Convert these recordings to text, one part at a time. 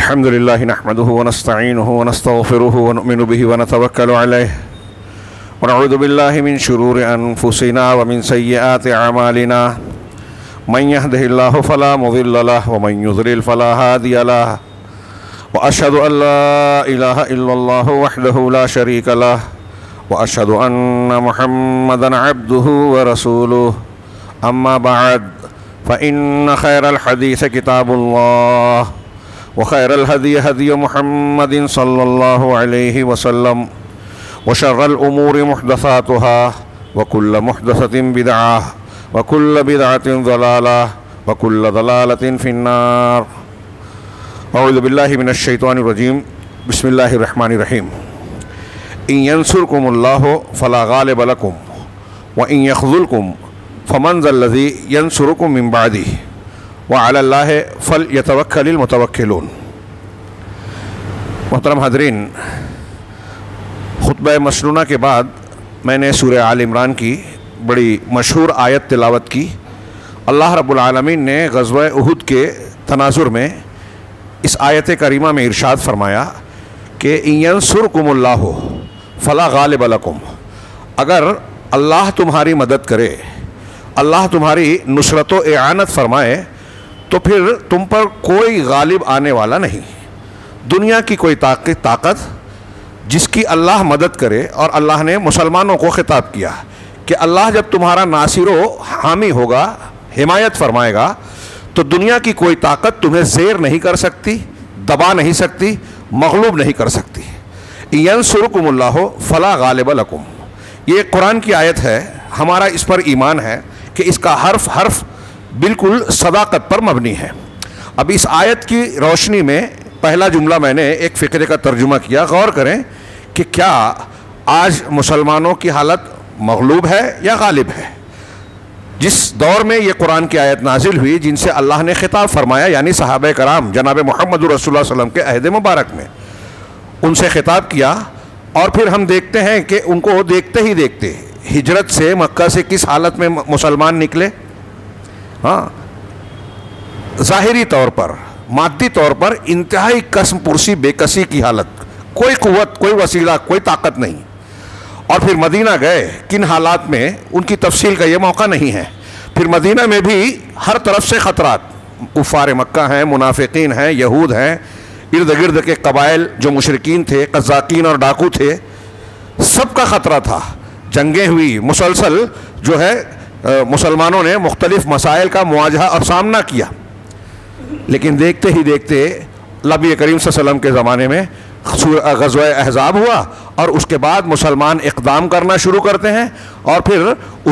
الحمد لله نحمده ونستعينه ونستغفره ونؤمن به ونتوكل عليه ونعوذ بالله من شرور أنفسنا ومن سيئات أعمالنا من يهده الله فلا مضل له ومن يضلل فلا هادي له وأشهد أن لا إله إلا الله وحده لا شريك له وأشهد أن محمدا عبده ورسوله أما بعد فإن خير الحديث كتاب الله وخير الهدي هدي محمد صلى الله عليه وسلم وشر الأمور محدثاتها وكل محدثة بدعة وكل بدعة ضلالة وكل ضلالة في النار. أعوذ بالله من الشيطان الرجيم. بسم الله الرحمن الرحيم. إن ينصركم الله فلا غالب لكم وإن يخذلكم فمن ذا الذي ينصركم من بعده وعلى اللہ فلیتوکل المتوکلون. محترم حاضرین، خطبہ مسنونہ کے بعد میں نے سورہ آل عمران کی بڑی مشہور آیت تلاوت کی. اللہ رب العالمین نے غزوہ احد کے تناظر میں اس آیت کریمہ میں ارشاد فرمایا کہ ان ینصرکم اللہ فلا غالب لکم، اگر اللہ تمہاری مدد کرے، اللہ تمہاری نصرت و اعانت فرمائے تو پھر تم پر کوئی غالب آنے والا نہیں. دنیا کی کوئی طاقت جس کی اللہ مدد کرے، اور اللہ نے مسلمانوں کو خطاب کیا کہ اللہ جب تمہارا ناصر و حامی ہوگا، حمایت فرمائے گا، تو دنیا کی کوئی طاقت تمہیں زیر نہیں کر سکتی، دبا نہیں سکتی، مغلوب نہیں کر سکتی. ینصرکم اللہ فلا غالب لکم، یہ قرآن کی آیت ہے. ہمارا اس پر ایمان ہے کہ اس کا حرف حرف بالکل صداقت پر مبنی ہے. اب اس آیت کی روشنی میں پہلا جملہ میں نے ایک فقرے کا ترجمہ کیا. غور کریں کہ کیا آج مسلمانوں کی حالت مغلوب ہے یا غالب ہے؟ جس دور میں یہ قرآن کی آیت نازل ہوئی، جن سے اللہ نے خطاب فرمایا، یعنی صحابہ کرام جناب محمد رسول اللہ صلی اللہ علیہ وسلم کے عہد مبارک میں ان سے خطاب کیا، اور پھر ہم دیکھتے ہیں کہ ان کو دیکھتے ہی دیکھتے ہجرت سے مکہ سے کس حالت میں مسلمان نکلے. ظاہری طور پر، مادی طور پر انتہائی قسم پرسی بے کسی کی حالت، کوئی قوت، کوئی وسیلہ، کوئی طاقت نہیں. اور پھر مدینہ گئے، کن حالات میں، ان کی تفصیل کا یہ موقع نہیں ہے. پھر مدینہ میں بھی ہر طرف سے خطرات، کفار مکہ ہیں، منافقین ہیں، یہود ہیں، ارد گرد کے قبائل جو مشرکین تھے، قزاقین اور ڈاکو تھے، سب کا خطرہ تھا. جنگیں ہوئی، مسلسل جو ہے مسلمانوں نے مختلف مسائل کا مواجہہ اور سامنا کیا. لیکن دیکھتے ہی دیکھتے نبی کریم صلی اللہ علیہ وسلم کے زمانے میں غزوہ احزاب ہوا، اور اس کے بعد مسلمان اقدام کرنا شروع کرتے ہیں. اور پھر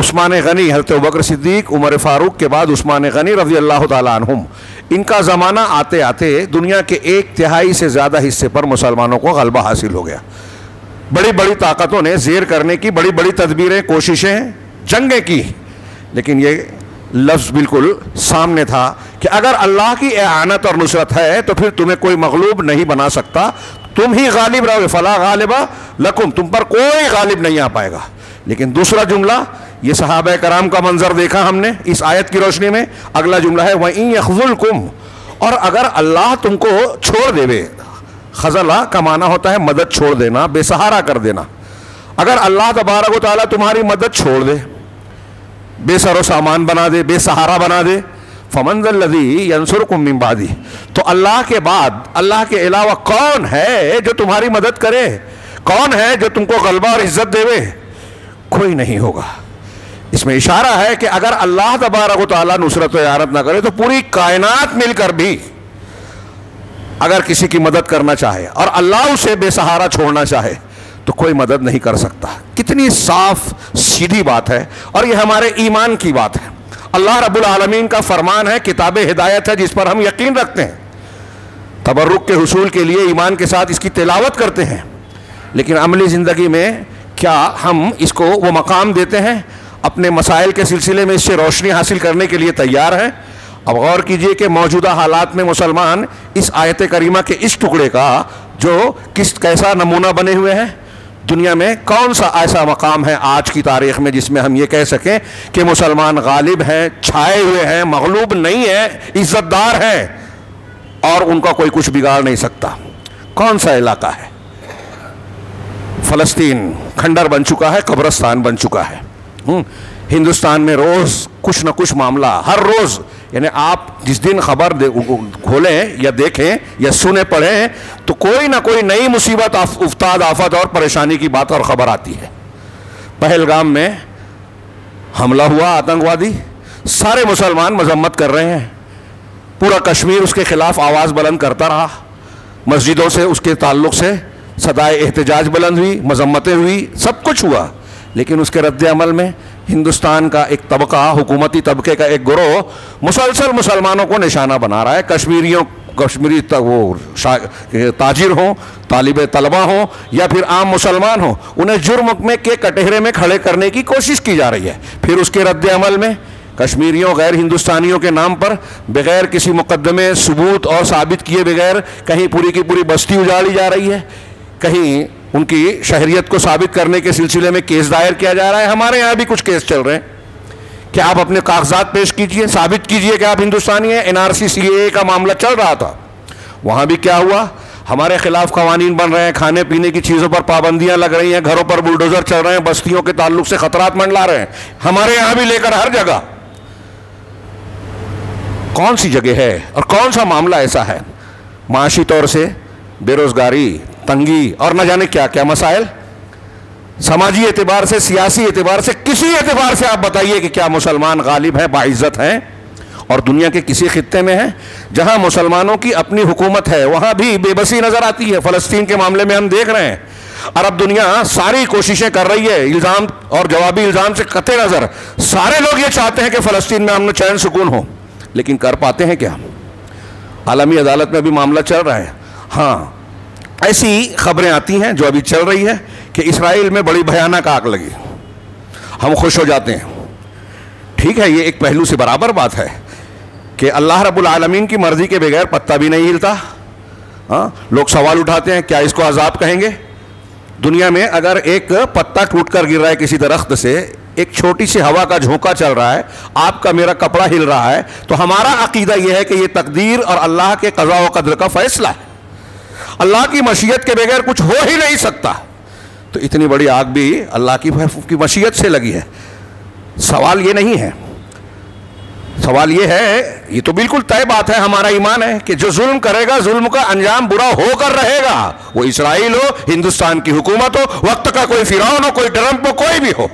عثمان غنی، حضرت ابوبکر صدیق، عمر فاروق کے بعد عثمان غنی رضی اللہ تعالیٰ عنہم، ان کا زمانہ آتے آتے دنیا کے 1/3 سے زیادہ حصے پر مسلمانوں کو غلبہ حاصل ہو گیا. بڑی بڑی طاقتوں نے زیر کرنے کی بڑی بڑی تدبیریں، کوششیں، جنگیں کی، لیکن یہ لفظ بالکل سامنے تھا کہ اگر اللہ کی اعانت اور نصرت ہے تو پھر تمہیں کوئی مغلوب نہیں بنا سکتا، تم ہی غالب رہو گے. فلا غالبہ لکم، تم پر کوئی غالب نہیں آ پائے گا. لیکن دوسرا جملہ، یہ صحابہ کرام کا منظر دیکھا ہم نے اس آیت کی روشنی میں. اگلا جملہ ہے وَإِن يَخْذُلْكُمْ، اور اگر اللہ تم کو چھوڑ دے. خذلہ کا معنی ہوتا ہے مدد چھوڑ دینا، بے سہارا کر دینا. اگر اللہ تبارک و تعالیٰ تمہاری مدد چھوڑ دے، بے سر و سامان بنا دے، بے سہارا بنا دے، فَمَنْ ذَا الَّذِي يَنْصُرُكُم مِّن بَعْدِهِ، تو اللہ کے بعد، اللہ کے علاوہ کون ہے جو تمہاری مدد کرے؟ کون ہے جو تم کو غلبہ اور عزت دے؟ کوئی نہیں ہوگا. اس میں اشارہ ہے کہ اگر اللہ تبارک و تعالیٰ نصرت و اعانت نہ کرے تو پوری کائنات مل کر بھی اگر کسی کی مدد کرنا چاہے اور اللہ اسے بے سہارا چھوڑنا چاہے تو کوئی مدد نہیں کر سکتا. کتنی صاف سیدھی بات ہے، اور یہ ہمارے ایمان کی بات ہے. اللہ رب العالمین کا فرمان ہے، کتاب ہدایت ہے جس پر ہم یقین رکھتے ہیں، تبرک کے حصول کے لیے ایمان کے ساتھ اس کی تلاوت کرتے ہیں. لیکن عملی زندگی میں کیا ہم اس کو وہ مقام دیتے ہیں؟ اپنے مسائل کے سلسلے میں اس سے روشنی حاصل کرنے کے لیے تیار ہیں؟ اب غور کیجئے کہ موجودہ حالات میں مسلمان اس آیت کریمہ کے اس ٹکڑے کا جو کیسا نمونہ بنے ہوئے ہیں. دنیا میں کون سا ایسا مقام ہے آج کی تاریخ میں جس میں ہم یہ کہہ سکیں کہ مسلمان غالب ہیں، چھائے ہوئے ہیں، مغلوب نہیں ہیں، عزت دار ہیں؟ اور ان کا کوئی کچھ بگاڑ نہیں سکتا. کون سا علاقہ ہے؟ فلسطین کھنڈر بن چکا ہے, قبرستان بن چکا ہے. ہندوستان میں روز کچھ نہ کچھ معاملہ, ہر روز, یعنی آپ جس دن خبر کھولیں یا دیکھیں یا سنیں پڑھیں تو کوئی نہ کوئی نئی مصیبت, افتاد, آفت اور پریشانی کی بات اور خبر آتی ہے. پہلگام میں حملہ ہوا آتنکوادی, سارے مسلمان مذمت کر رہے ہیں, پورا کشمیر اس کے خلاف آواز بلند کرتا رہا, مسجدوں سے اس کے تعلق سے صدائے احتجاج بلند ہوئی, مذمتیں ہوئی, سب کچھ ہوا. لیکن اس کے رد عمل میں ہندوستان کا ایک طبقہ, حکومتی طبقے کا ایک گروہ مسلسل مسلمانوں کو نشانہ بنا رہا ہے. کشمیری وہ تاجر ہوں, طلبہ ہوں یا پھر عام مسلمان ہوں, انہیں جرم میں کے کٹہرے میں کھڑے کرنے کی کوشش کی جا رہی ہے. پھر اس کے رد عمل میں کشمیریوں, غیر ہندوستانیوں کے نام پر بغیر کسی مقدمے, ثبوت اور ثابت کیے بغیر کہیں پوری کی پوری بستی اجاڑی جا رہی ہے, کہیں ان کی شہریت کو ثابت کرنے کے سلسلے میں کیس دائر کیا جا رہا ہے. ہمارے یہاں بھی کچھ کیس چل رہے ہیں کہ آپ اپنے کاغذات پیش کیجئے, ثابت کیجئے کہ آپ ہندوستانی ہیں. NRC CAA کا معاملہ چل رہا تھا, وہاں بھی کیا ہوا, ہمارے خلاف قوانین بن رہے ہیں, کھانے پینے کی چیزوں پر پابندیاں لگ رہی ہیں, گھروں پر بلڈوزر چل رہے ہیں, بستیوں کے تعلق سے خطرات منڈلا رہے ہیں. ہمارے یہاں بھی لے کر ہر جگہ. کون سی جگہ ہے اور کون سا معاملہ ایسا ہے معاشی طور سے بے روزگاری, تنگی اور نہ جانے کیا کیا مسائل, سماجی اعتبار سے, سیاسی اعتبار سے, کسی اعتبار سے آپ بتائیے کہ کیا مسلمان غالب ہیں, باعزت ہیں؟ اور دنیا کے کسی خطے میں ہیں جہاں مسلمانوں کی اپنی حکومت ہے وہاں بھی بے بسی نظر آتی ہے. فلسطین کے معاملے میں ہم دیکھ رہے ہیں, عرب دنیا ساری کوششیں کر رہی ہے, الزام اور جوابی الزام سے قطع نظر سارے لوگ یہ چاہتے ہیں کہ فلسطین میں امن چین سکون ہو, لیکن کر پاتے ہیں کیا؟ عالمی عدالت میں بھی معاملہ چل رہا ہے. ہاں, ایسی خبریں آتی ہیں جو ابھی چل رہی ہے کہ اسرائیل میں بڑی بھیانک آگ لگی, ہم خوش ہو جاتے ہیں. ٹھیک ہے, یہ ایک پہلو سے برابر بات ہے کہ اللہ رب العالمین کی مرضی کے بغیر پتہ بھی نہیں ہلتا. ہاں, لوگ سوال اٹھاتے ہیں کیا اس کو عذاب کہیں گے؟ دنیا میں اگر ایک پتا ٹوٹ کر گر رہا ہے کسی درخت سے, ایک چھوٹی سی ہوا کا جھونکا چل رہا ہے, آپ کا میرا کپڑا ہل رہا ہے, تو ہمارا عقیدہ یہ ہے کہ یہ تقدیر اور اللہ کے قضاء و قدر کا فیصلہ ہے. اللہ کی مشیت کے بغیر کچھ ہو ہی نہیں سکتا. تو اتنی بڑی آگ بھی اللہ کی مشیت سے لگی ہے. سوال یہ نہیں ہے, سوال یہ ہے, یہ تو بالکل طے بات ہے, ہمارا ایمان ہے کہ جو ظلم کرے گا ظلم کا انجام برا ہو کر رہے گا, وہ اسرائیل ہو, ہندوستان کی حکومت ہو, وقت کا کوئی فرعون ہو, کوئی ٹرمپ ہو, کوئی بھی ہو.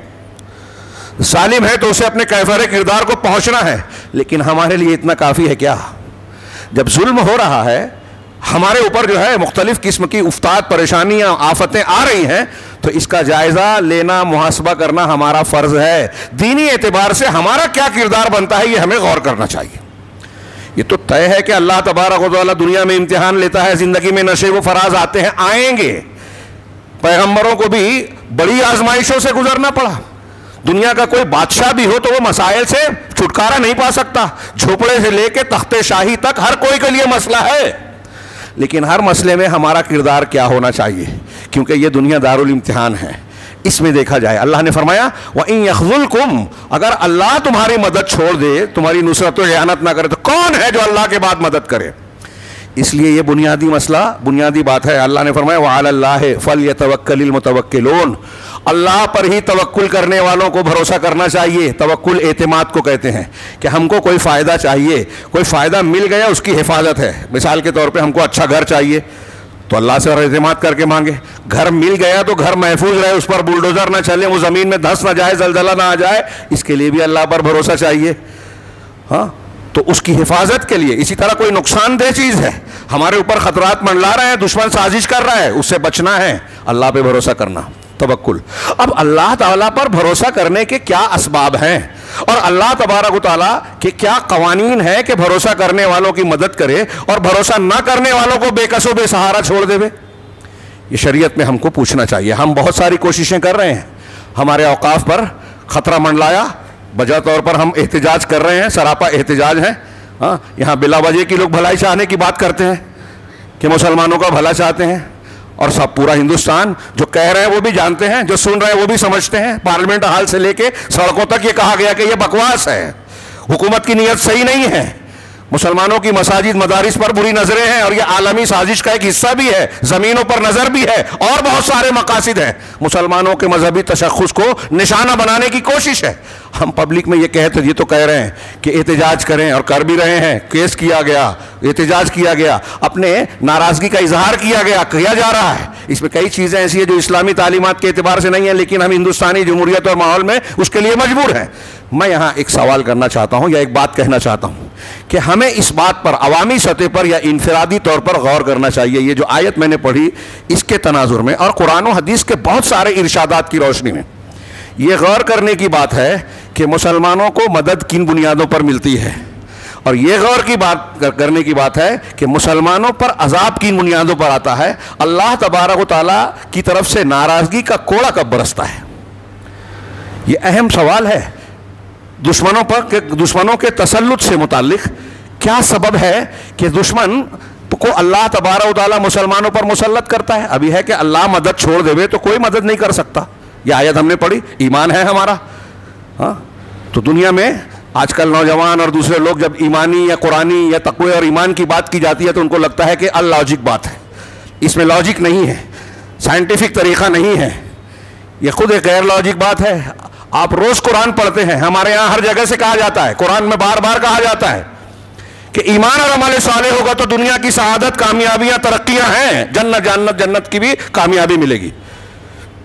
ظالم ہے تو اسے اپنے کیفر کردار کو پہنچنا ہے. لیکن ہمارے لیے اتنا کافی ہے کیا؟ جب ظلم ہو رہا ہے, ہمارے اوپر جو ہے مختلف قسم کی افتاد, پریشانیاں, آفتیں آ رہی ہیں, تو اس کا جائزہ لینا, محاسبہ کرنا ہمارا فرض ہے. دینی اعتبار سے ہمارا کیا کردار بنتا ہے یہ ہمیں غور کرنا چاہیے. یہ تو طے ہے کہ اللہ تبارک و تعالیٰ دنیا میں امتحان لیتا ہے, زندگی میں نشے و فراز آتے ہیں, آئیں گے. پیغمبروں کو بھی بڑی آزمائشوں سے گزرنا پڑا. دنیا کا کوئی بادشاہ بھی ہو تو وہ مسائل سے چھٹکارا نہیں پا سکتا. جھوپڑے سے لے کے تخت شاہی تک ہر کوئی کے لیے مسئلہ ہے. لیکن ہر مسئلے میں ہمارا کردار کیا ہونا چاہیے, کیونکہ یہ دنیا دارالامتحان ہے. اس میں دیکھا جائے, اللہ نے فرمایا وَإِن يَخْذُلْكُمْ, اگر اللہ تمہاری مدد چھوڑ دے, تمہاری نصرت و اعانت نہ کرے, تو کون ہے جو اللہ کے بعد مدد کرے؟ اس لیے یہ بنیادی مسئلہ, بنیادی بات ہے. اللہ نے فرمایا وَعَلَى اللَّهِ فَلْيَتَوَكَّلِ الْمُتَوَكِّلُونَ, اللہ پر ہی توکل کرنے والوں کو بھروسہ کرنا چاہیے. توکل اعتماد کو کہتے ہیں کہ ہم کو کوئی فائدہ چاہیے, کوئی فائدہ مل گیا اس کی حفاظت ہے. مثال کے طور پہ ہم کو اچھا گھر چاہیے تو اللہ سے اعتماد کر کے مانگے. گھر مل گیا تو گھر محفوظ رہے, اس پر بلڈوزر نہ چلے, وہ زمین میں دھس نہ جائے, زلزلہ نہ آ جائے, اس کے لیے بھی اللہ پر بھروسہ چاہیے. ہاں, تو اس کی حفاظت کے لیے. اسی طرح کوئی نقصان دہ چیز ہے, ہمارے اوپر خطرات منڈلا رہے ہیں, دشمن سازش کر رہا ہے, اس سے بچنا ہے, اللہ پہ بھروسہ کرنا, توکل. اب اللہ تعالیٰ پر بھروسہ کرنے کے کیا اسباب ہیں اور اللہ تبارک و تعالیٰ کے کیا قوانین ہیں کہ بھروسہ کرنے والوں کی مدد کرے اور بھروسہ نہ کرنے والوں کو بے کس و بے سہارا چھوڑ دے. یہ شریعت میں ہم کو پوچھنا چاہیے. ہم بہت ساری کوششیں کر رہے ہیں, ہمارے اوقاف پر خطرہ منڈلایا, بجا طور پر ہم احتجاج کر رہے ہیں, سراپا احتجاج ہے. ہاں, یہاں بلا وجہ کی لوگ بھلائی چاہنے کی بات کرتے ہیں کہ مسلمانوں کا بھلا چاہتے ہیں, اور سب پورا ہندوستان جو کہہ رہے ہیں وہ بھی جانتے ہیں, جو سن رہے ہیں وہ بھی سمجھتے ہیں. پارلیمنٹ ہال سے لے کے سڑکوں تک یہ کہا گیا کہ یہ بکواس ہے, حکومت کی نیت صحیح نہیں ہے, مسلمانوں کی مساجد مدارس پر بری نظریں ہیں اور یہ عالمی سازش کا ایک حصہ بھی ہے، زمینوں پر نظر بھی ہے اور بہت سارے مقاصد ہیں۔ مسلمانوں کے مذہبی تشخص کو نشانہ بنانے کی کوشش ہے۔ ہم پبلک میں یہ تو کہہ رہے ہیں کہ احتجاج کریں اور کر بھی رہے ہیں، کیس کیا گیا، احتجاج کیا گیا، اپنے ناراضگی کا اظہار کیا جا رہا ہے۔ اس میں کئی چیزیں ایسی ہیں جو اسلامی تعلیمات کے اعتبار سے نہیں ہیں، لیکن ہم ہندوستانی جمہوریت اور ماحول میں اس کے لیے مجبور ہیں۔ میں یہاں ایک سوال کرنا چاہتا ہوں یا ایک بات کہنا چاہتا ہوں کہ ہمیں اس بات پر عوامی سطح پر یا انفرادی طور پر غور کرنا چاہیے۔ یہ جو آیت میں نے پڑھی اس کے تناظر میں اور قرآن و حدیث کے بہت سارے ارشادات کی روشنی میں یہ غور کرنے کی بات ہے کہ مسلمانوں کو مدد کن بنیادوں پر ملتی ہے، اور یہ غور کی بات کرنے کی بات ہے کہ مسلمانوں پر عذاب کن بنیادوں پر آتا ہے۔ اللہ تبارک و تعالیٰ کی طرف سے ناراضگی کا کوڑا کب برستا ہے؟ یہ اہم سوال ہے۔ دشمنوں کے تسلط سے متعلق کیا سبب ہے کہ دشمن کو اللہ تبارک و تعالیٰ مسلمانوں پر مسلط کرتا ہے؟ ابھی ہے کہ اللہ مدد چھوڑ دے تو کوئی مدد نہیں کر سکتا۔ یہ آیت ہم نے پڑھی، ایمان ہے ہمارا۔ ہاں تو دنیا میں آج کل نوجوان اور دوسرے لوگ جب ایمانی یا قرآنی یا تقوی اور ایمان کی بات کی جاتی ہے تو ان کو لگتا ہے کہ اللاجک بات ہے، اس میں لاجک نہیں ہے، سائنٹیفک طریقہ نہیں ہے، یہ خود ایک غیر لاجک بات ہے۔ آپ روز قرآن پڑھتے ہیں، ہمارے یہاں ہر جگہ سے کہا جاتا ہے، قرآن میں بار بار کہا جاتا ہے کہ ایمان اور عمل صالح ہوگا تو دنیا کی سعادت، کامیابیاں، ترقیاں ہیں، جنت کی بھی کامیابی ملے گی۔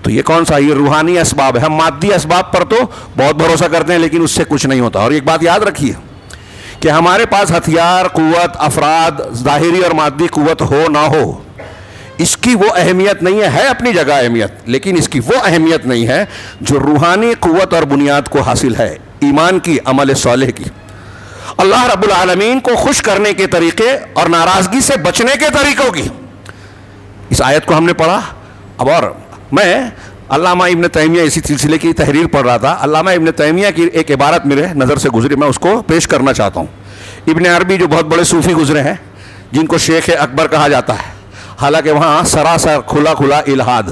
تو یہ کون سا؟ یہ روحانی اسباب ہے۔ ہم مادی اسباب پر تو بہت بھروسہ کرتے ہیں لیکن اس سے کچھ نہیں ہوتا۔ اور ایک بات یاد رکھیے کہ ہمارے پاس ہتھیار، قوت، افراد، ظاہری اور مادی قوت ہو نہ ہو، اس کی وہ اہمیت نہیں ہے اپنی جگہ اہمیت، لیکن اس کی وہ اہمیت نہیں ہے جو روحانی قوت اور بنیاد کو حاصل ہے، ایمان کی، عمل صالح کی، اللہ رب العالمین کو خوش کرنے کے طریقے اور ناراضگی سے بچنے کے طریقوں کی۔ اس آیت کو ہم نے پڑھا۔ اب اور میں علامہ ابن تیمیہ اسی سلسلے کی تحریر پڑھ رہا تھا، علامہ ابن تیمیہ کی ایک عبارت میرے نظر سے گزری، میں اس کو پیش کرنا چاہتا ہوں۔ ابن عربی جو بہت بڑے صوفی گزرے ہیں جن کو شیخ اکبر کہا جاتا ہے، حالانکہ وہاں سراسر کھلا الہاد،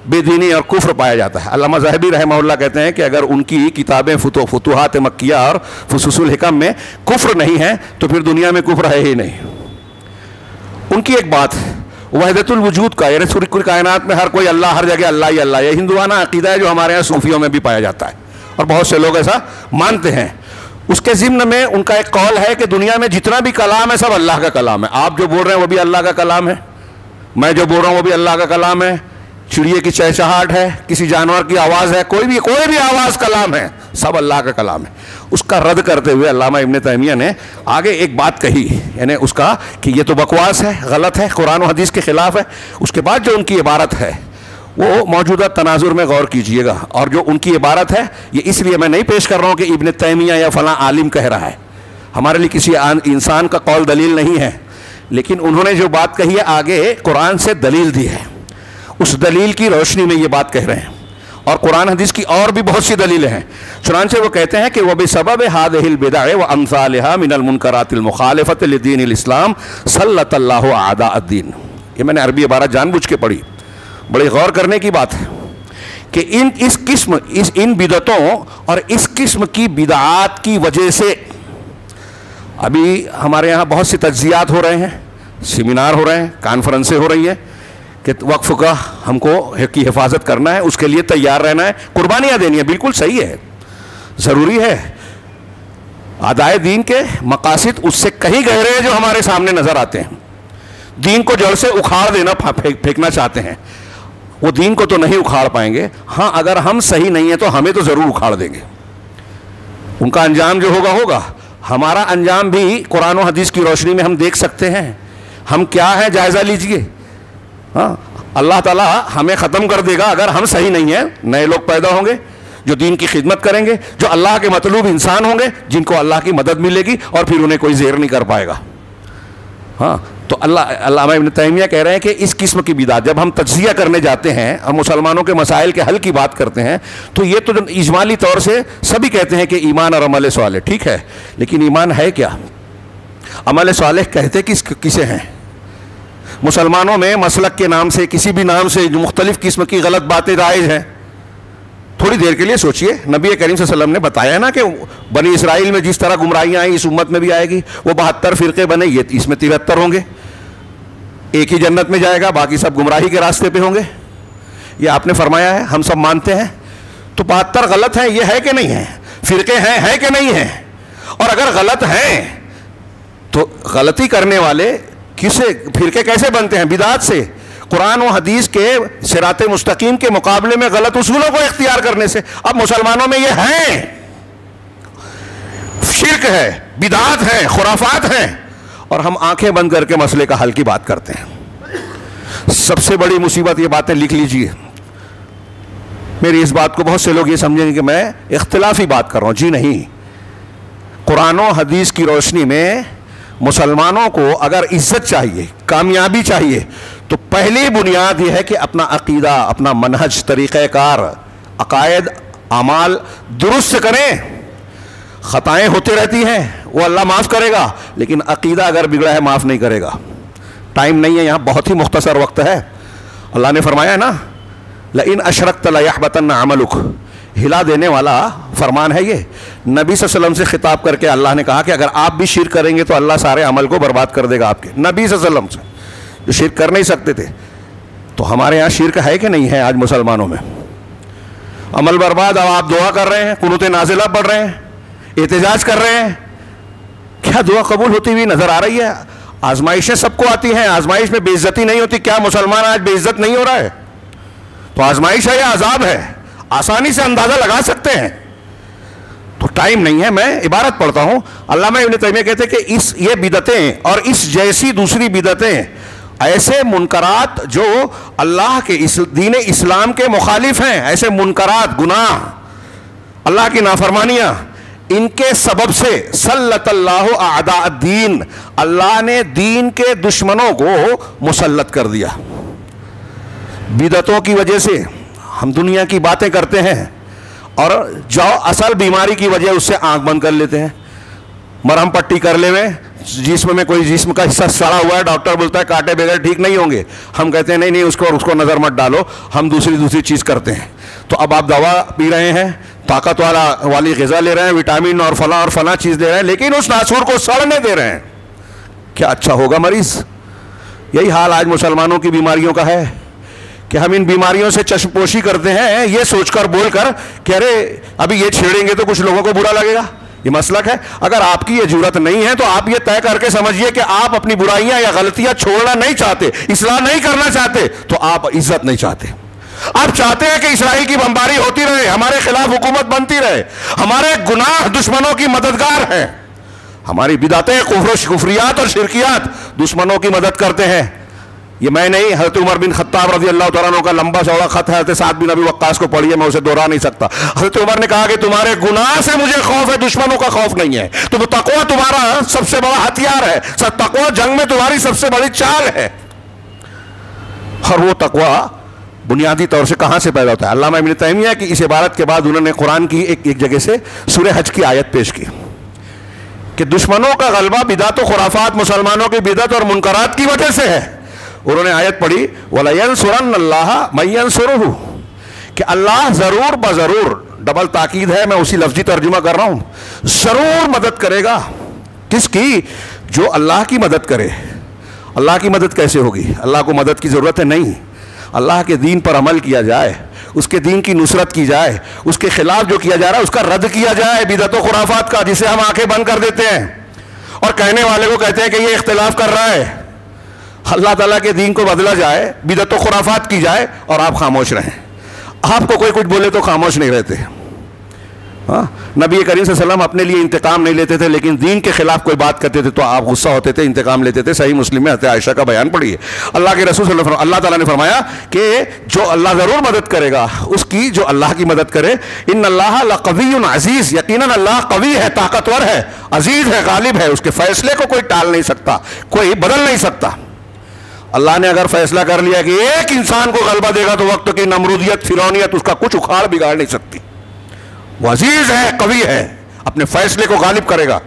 بے دینی اور کفر پایا جاتا ہے۔ علامہ ذہبی رحمہ اللہ کہتے ہیں کہ اگر ان کی کتابیں فتوحات مکیہ اور فصوص الحکم میں کفر نہیں ہے تو پھر دنیا میں کفر ہے ہی نہیں۔ ان کی ایک بات وحدت الوجود کا، یعنی پوری کائنات میں ہر کوئی اللہ، ہر جگہ اللہ ہی اللہ، یہ ہندوانہ عقیدہ ہے جو ہمارے یہاں صوفیوں میں بھی پایا جاتا ہے اور بہت سے لوگ ایسا مانتے ہیں۔ اس کے ضمن میں ان کا ایک قول ہے کہ دنیا میں جتنا بھی کلام ہے سب اللہ کا کلام ہے۔ آپ جو بول رہے ہیں وہ بھی اللہ کا کلام ہے، میں جو بول رہا ہوں وہ بھی اللہ کا کلام ہے، چڑیے کی چہچہاٹ ہے، کسی جانور کی آواز ہے، کوئی بھی آواز کلام ہے، سب اللہ کا کلام ہے۔ اس کا رد کرتے ہوئے علامہ ابن تیمیہ نے آگے ایک بات کہی، یعنی اس کا کہ یہ تو بکواس ہے، غلط ہے، قرآن و حدیث کے خلاف ہے۔ اس کے بعد جو ان کی عبارت ہے وہ موجودہ تناظر میں غور کیجئے گا، اور جو ان کی عبارت ہے یہ اس لیے میں نہیں پیش کر رہا ہوں کہ ابن تیمیہ یا فلاں عالم کہہ رہا ہے، ہمارے لیے کسی انسان کا قول دلیل نہیں ہے، لیکن انہوں نے جو بات کہی ہے آگے قرآن سے دلیل دی ہے، اس دلیل کی روشنی میں یہ بات کہہ رہے ہیں، اور قرآن حدیث کی اور بھی بہت سی دلیلیں ہیں۔ چنانچہ وہ کہتے ہیں کہ وَبِسَبَبِ هَذِهِ الْبِدَعِ وَأَمْثَالِهَا مِنَ الْمُنْكَرَاتِ الْمُخَالِفَةِ لِدِينِ الْإِسْلَامِ سَلَّطَ اللَّهُ أَعْدَاءَ الدِّينِ۔ یہ میں نے عربی عبارت جان بوجھ کے پڑھی، بڑی غور کرنے کی بات ہے کہ ان بدعتوں اور اس قسم کی بدعات کی وجہ سے ابھی ہمارے یہاں بہت سی تجزیات ہو رہے ہیں، سیمینار ہو رہے ہیں، کانفرنسیں ہو رہی ہیں کہ وقف کا ہم کو کی حفاظت کرنا ہے، اس کے لیے تیار رہنا ہے، قربانیاں دینی ہے، بالکل صحیح ہے، ضروری ہے۔ ادائے دین کے مقاصد اس سے کہیں گہرے ہیں جو ہمارے سامنے نظر آتے ہیں۔ دین کو جڑ سے اکھاڑ دینا، پھینکنا چاہتے ہیں، وہ دین کو تو نہیں اکھاڑ پائیں گے، ہاں اگر ہم صحیح نہیں ہیں تو ہمیں تو ضرور اکھاڑ دیں گے۔ ان کا انجام جو ہوگا، ہمارا انجام بھی قرآن و حدیث کی روشنی میں ہم دیکھ سکتے ہیں۔ ہم کیا ہیں جائزہ لیجئے۔ ہاں اللہ تعالیٰ ہمیں ختم کر دے گا اگر ہم صحیح نہیں ہیں، نئے لوگ پیدا ہوں گے جو دین کی خدمت کریں گے، جو اللہ کے مطلوب انسان ہوں گے، جن کو اللہ کی مدد ملے گی اور پھر انہیں کوئی زیر نہیں کر پائے گا۔ ہاں تو علامہ ابن تیمیہ کہہ رہے ہیں کہ اس قسم کی بدعت جب ہم تجزیہ کرنے جاتے ہیں اور مسلمانوں کے مسائل کے حل کی بات کرتے ہیں تو یہ تو اجمالی طور سے سبھی کہتے ہیں کہ ایمان اور عمل صالح ٹھیک ہے، لیکن ایمان ہے کیا؟ عمل صالح کہتے کسے ہیں؟ مسلمانوں میں مسلک کے نام سے، کسی بھی نام سے جو مختلف قسم کی غلط باتیں رائج ہیں، تھوڑی دیر کے لیے سوچئے, نبی کریم صلی اللہ علیہ وسلم نے بتایا نا کہ بنی اسرائیل میں جس طرح گمراہیاں آئیں اس امت میں بھی آئے گی. وہ 72 فرقے بنے, یہ اس میں 73 ہوں گے. ایک ہی جنت میں جائے گا, باقی سب گمراہی کے راستے پہ ہوں گے. یہ آپ نے فرمایا ہے, ہم سب مانتے ہیں. تو 72 غلط ہیں, یہ ہے کہ نہیں ہے؟ فرقے ہیں, ہے کہ نہیں ہیں؟ اور اگر غلط ہیں تو غلطی کرنے والے کسے فرقے کیسے بنتے ہیں؟ بدعات سے. قرآن و حدیث کے صراط مستقیم کے مقابلے میں غلط اصولوں کو اختیار کرنے سے. اب مسلمانوں میں یہ ہیں, شرک ہے, بدعات ہیں, خرافات ہیں, اور ہم آنکھیں بند کر کے مسئلے کا حل کی بات کرتے ہیں. سب سے بڑی مصیبت, یہ باتیں لکھ لیجئے, میری اس بات کو بہت سے لوگ یہ سمجھیں گے کہ میں اختلافی بات کر رہا ہوں. جی نہیں, قرآن و حدیث کی روشنی میں مسلمانوں کو اگر عزت چاہیے, کامیابی چاہیے, تو پہلی بنیاد یہ ہے کہ اپنا عقیدہ, اپنا منہج, طریقہ کار, عقائد, اعمال درست کریں. خطائیں ہوتی رہتی ہیں, وہ اللہ معاف کرے گا, لیکن عقیدہ اگر بگڑا ہے معاف نہیں کرے گا. ٹائم نہیں ہے یہاں, بہت ہی مختصر وقت ہے. اللہ نے فرمایا ہے نا, لئن اشرکت لیحبطن عملک, ہلا دینے والا فرمان ہے یہ. نبی صلی اللہ علیہ وسلم سے خطاب کر کے اللہ نے کہا کہ اگر آپ بھی شرک کریں گے تو اللہ سارے عمل کو برباد کر دے گا آپ کے. نبی صلی اللہ علیہ وسلم سے, جو شرک کر نہیں سکتے تھے. تو ہمارے یہاں شرک ہے کہ نہیں ہے آج مسلمانوں میں؟ عمل برباد. اب آپ دعا کر رہے ہیں, قنوت نازلہ پڑھ رہے ہیں, احتجاج کر رہے ہیں, کیا دعا قبول ہوتی ہوئی نظر آ رہی ہے؟ آزمائشیں سب کو آتی ہیں, آزمائش میں بے عزتی نہیں ہوتی. کیا مسلمان آج بے عزت نہیں ہو رہا ہے؟ تو آزمائش ہے یا عذاب ہے؟ آسانی سے اندازہ لگا سکتے ہیں. تو ٹائم نہیں ہے, میں عبارت پڑھتا ہوں. علامہ ابن تیمیہ کہتے ہیں کہ یہ بدعتیں اور اس جیسی دوسری بدعتیں, ایسے منکرات جو اللہ کے دین اسلام کے مخالف ہیں, ایسے منکرات, گناہ, اللہ کی نافرمانیاں, ان کے سبب سے سلط اللہ اعداء الدین, اللہ نے دین کے دشمنوں کو مسلط کر دیا. بدعتوں کی وجہ سے ہم دنیا کی باتیں کرتے ہیں, اور جو اصل بیماری کی وجہ اس سے آنکھ بند کر لیتے ہیں. مرہم پٹی کر لے میں, جسم میں کوئی جسم کا حصہ سڑا ہوا ہے, ڈاکٹر بولتا ہے کاٹے بغیر ٹھیک نہیں ہوں گے. ہم کہتے ہیں نہیں اس کو نظر مت ڈالو, ہم دوسری چیز کرتے ہیں. تو اب آپ دوا پی رہے ہیں, طاقت والی غذا لے رہے ہیں, وٹامن اور فلاں چیز لے رہے ہیں, لیکن اس ناسور کو سڑنے دے رہے ہیں. کیا اچھا ہوگا مریض؟ یہی حال آج مسلمانوں کی بیماریوں کا ہے کہ ہم ان بیماریوں سے چشم پوشی کرتے ہیں, یہ سوچ کر بول کر کہ ارے ابھی یہ چھیڑیں گے تو کچھ لوگوں کو برا لگے گا. یہ مسلک ہے. اگر آپ کی یہ جرات نہیں ہے تو آپ یہ طے کر کے سمجھیے کہ آپ اپنی برائیاں یا غلطیاں چھوڑنا نہیں چاہتے, اصلاح نہیں کرنا چاہتے, تو آپ عزت نہیں چاہتے. آپ چاہتے ہیں کہ اسرائیل کی بمباری ہوتی رہے, ہمارے خلاف حکومت بنتی رہے, ہمارے گناہ دشمنوں کی مددگار ہیں, ہماری بدعتیں, کفریات اور شرکیات دشمنوں کی مدد کرتے ہیں. یہ میں نہیں, حضرت عمر بن خطاب رضی اللہ تعالیٰ عنہ کا لمبا چوڑا خط ہے, حضرت سعد بن ابی وقاص کو پڑھیے, میں اسے دوہرا نہیں سکتا. حضرت عمر نے کہا کہ تمہارے گناہ سے مجھے خوف ہے, دشمنوں کا خوف نہیں ہے. تو تقویٰ تمہارا سب سے بڑا ہتھیار ہے, تقویٰ جنگ میں تمہاری سب سے بڑی چال ہے. اور وہ تقویٰ بنیادی طور سے کہاں سے پیدا ہوتا ہے؟ علامہ ابن تیمیہ کی اس عبارت کے بعد انہوں نے قرآن کی ایک جگہ سے سورہ حج کی آیت پیش کی کہ دشمنوں کا غلبہ بدعت و خرافات, مسلمانوں کی بدعت اور منکرات کی وجہ سے ہے. انہوں نے آیت پڑھی وَلَيَنْصُرَنَّ اللَّهَ مَن يَنْصُرُهُ, کہ اللہ ضرور بضرور, ڈبل تاکید ہے, میں اسی لفظی ترجمہ کر رہا ہوں, ضرور مدد کرے گا. کس کی؟ جو اللہ کی مدد کرے. اللہ کی مدد کیسے ہوگی؟ اللہ کو مدد کی ضرورت ہے نہیں. اللہ کے دین پر عمل کیا جائے, اس کے دین کی نصرت کی جائے, اس کے خلاف جو کیا جا رہا ہے اس کا رد کیا جائے, بدعت و خرافات کا, جسے ہم آنکھیں بند کر دیتے ہیں اور کہنے والے کو کہتے ہیں کہ یہ اختلاف کر رہا ہے. اللہ تعالیٰ کے دین کو بدلا جائے, بدعت و خرافات کی جائے, اور آپ خاموش رہیں. آپ کو کوئی کچھ بولے تو خاموش نہیں رہتے. ہاں, نبی کریم صلی اللہ علیہ وسلم اپنے لیے انتقام نہیں لیتے تھے, لیکن دین کے خلاف کوئی بات کرتے تھے تو آپ غصہ ہوتے تھے, انتقام لیتے تھے. صحیح مسلم میں حضرت عائشہ کا بیان پڑھیے. اللہ کے رسول صلی اللہ علیہ وسلم, اللہ تعالیٰ نے فرمایا کہ جو اللہ ضرور مدد کرے گا اس کی جو اللہ کی مدد کرے. ان اللہ لقوی عزیز, یقیناً اللہ قوی ہے, طاقتور ہے, عزیز ہے, غالب ہے. اس کے فیصلے کو کوئی ٹال نہیں سکتا, کوئی بدل نہیں سکتا. اللہ نے اگر فیصلہ کر لیا کہ ایک انسان کو غلبہ دے گا تو وقت کی نمرودیت, فرعونیت اس کا کچھ اکھاڑ بگاڑ نہیں سکتی. وہ عزیز ہے, قوی ہے, اپنے فیصلے کو غالب کرے گا.